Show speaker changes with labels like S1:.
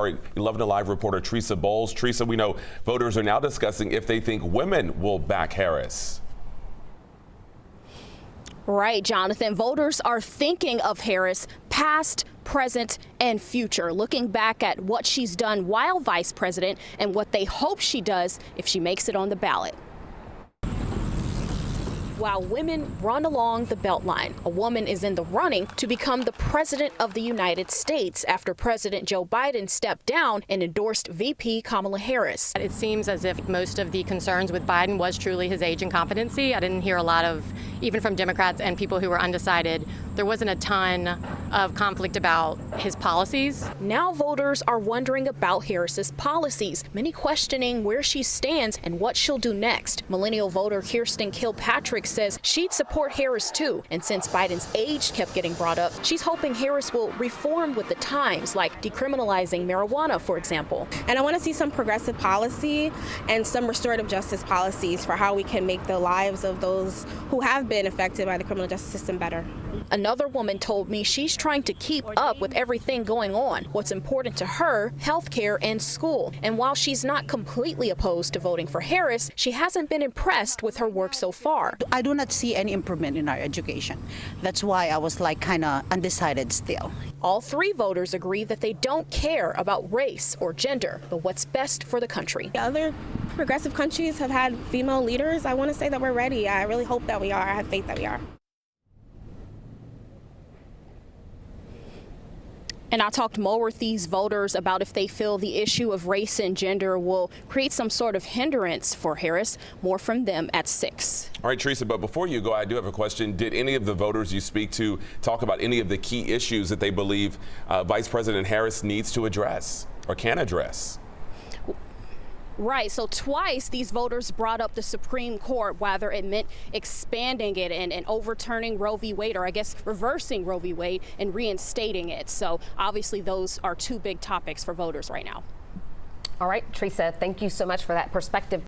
S1: All right, 11 Alive reporter Teresa Bowles. Teresa, we know voters are now discussing if they think women will back Harris.
S2: Right, Jonathan. Voters are thinking of Harris past, present, and future, looking back at what she's done while vice president and what they hope she does if she makes it on the ballot. While women run along the Beltline, a woman is in the running to become the president of the United States after President Joe Biden stepped down and endorsed VP Kamala Harris.
S3: It seems as if most of the concerns with Biden was truly his age and competency. I didn't hear a lot of, even from Democrats and people who were undecided, there wasn't a ton of conflict about his policies.
S2: Now voters are wondering about Harris's policies, many questioning where she stands and what she'll do next. Millennial voter Kirsten Kilpatrick says she'd support Harris too, and since Biden's age kept getting brought up, she's hoping Harris will reform with the times, like decriminalizing marijuana, for example.
S4: And I want to see some progressive policy and some restorative justice policies for how we can make the lives of those who have been affected by the criminal justice system better.
S2: Another woman told me she's trying to keep up with everything going on. What's important to her, healthcare and school. And while she's not completely opposed to voting for Harris, she hasn't been impressed with her work so far.
S5: I do not see any improvement in our education. That's why I was kind of undecided still.
S2: All three voters agree that they don't care about race or gender, but what's best for the country.
S4: Other progressive countries have had female leaders. I want to say that we're ready. I really hope that we are. I have faith that we are.
S2: And I talked more with these voters about if they feel the issue of race and gender will create some sort of hindrance for Harris. More from them at 6.
S1: All right, Teresa, but before you go, I do have a question. Did any of the voters you speak to talk about any of the key issues that they believe Vice President Harris needs to address or can address?
S2: Right. So twice these voters brought up the Supreme Court, whether it meant expanding it and overturning Roe v. Wade, or I guess reversing Roe v. Wade and reinstating it. So obviously those are two big topics for voters right now.
S6: All right, Teresa, thank you so much for that perspective.